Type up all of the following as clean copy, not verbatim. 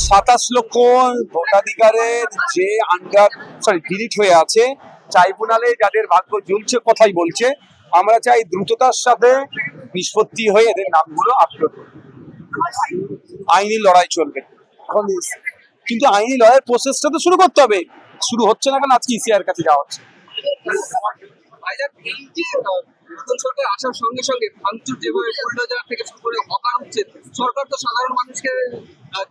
সাতাশ লক্ষ ভোটাধিকারের যে ডিলিট হয়ে আছে, ট্রাইব্যুনালে যাদের ভাগ্য জ্বলছে কথাই বলছে, আমরা চাই দ্রুততার সাথে নিষ্পত্তি হয়ে এদের নামগুলো আপলোড। আইনি লড়াই চলবে কিন্তু আইনি লড়াইয়ের প্রসেসটা তো শুরু করতে হবে, শুরু হচ্ছে না কেন? আজকে ইসিআর কাছে যাওয়া হচ্ছে। সরকার আসার সঙ্গে সঙ্গে ভাঙচুর যেভাবে বুলডোজার থেকে শুরু করে হকার হচ্ছে, সরকার তো সাধারণ মানুষকে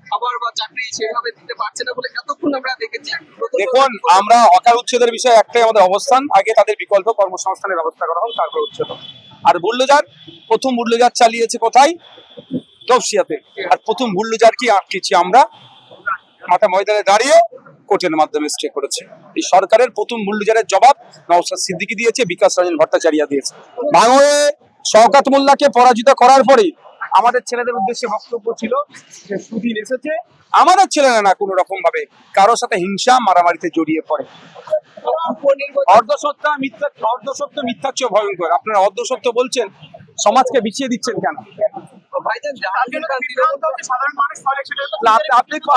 খাবার বা চাকরি সেভাবে দিতে পারছে না বলে এতক্ষণ আমরা দেখেছি। দেখুন, আমরা হকার উচ্ছেদের বিষয়ে একটাই আমাদের অবস্থান, আগে তাদের বিকল্প কর্মসংস্থানের ব্যবস্থা করা হোক, তারপর উচ্ছেদ। আর বুলডোজার, প্রথম বুলডোজার চালিয়েছে কোথায়? তফসিয়াতে। আর প্রথম বুলডোজার কি আটকেছি আমরা মাঠে ময়দানে দাঁড়িয়ে কোর্টের মাধ্যমে স্টে করেছে। এই সরকারের প্রথম বুলডোজারের জবাব নওশাদ সিদ্দিকী দিয়েছে, বিকাশ রঞ্জন ভট্টাচার্য দিয়েছে। ভাঙড়ে শওকত মোল্লাকে পরাজিত করার পরে আমাদের ছেলেদের উদ্দেশ্যে বক্তব্য ছিল যে সুদিন এসেছে, আমাদের ছেলেরা না কোনো রকম ভাবে কারোর সাথে হিংসা মারামারিতে জড়িয়ে পড়ে। অর্ধসত্য মিথ্যার চেয়ে ভয়ঙ্কর। আপনারা অর্ধসত্য বলছেন, সমাজকে বিছিয়ে দিচ্ছেন কেন?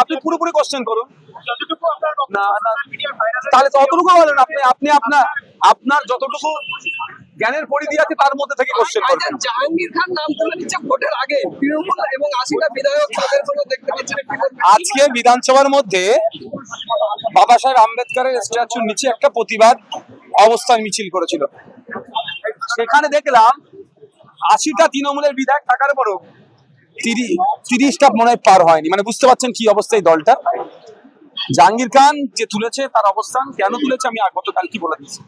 আপনি পুরোপুরি কোশ্চেন করুন, তাহলে ততটুকু বলেন। আপনি আপনার যতটুকু জ্ঞানের পরিধি আছে তার মধ্যে থেকে কোশ্চেন করবেন। জাহাঙ্গীর খান নাম তুলে দিচ্ছে ভোটের আগে, তৃণমূল এবং 80টা বিধায়ক দেখতে পাচ্ছেন। আজকে বিধানসভার মধ্যে বাবা সাহেব আম্বেদকরের স্ট্যাচুর নিচে একটা প্রতিবাদ অবস্থান মিছিল করেছিল। সেখানে দেখলাম 80টা তৃণমূলের বিধায়ক থাকার পরও 30টা মনে হয় পার হয়নি। মানে বুঝতে পারছেন কি অবস্থা এই দলটা। জাহাঙ্গীর খান যে তুলেছে তার অবস্থান কেন তুলেছে আমি গতকাল কি বলে দিচ্ছি।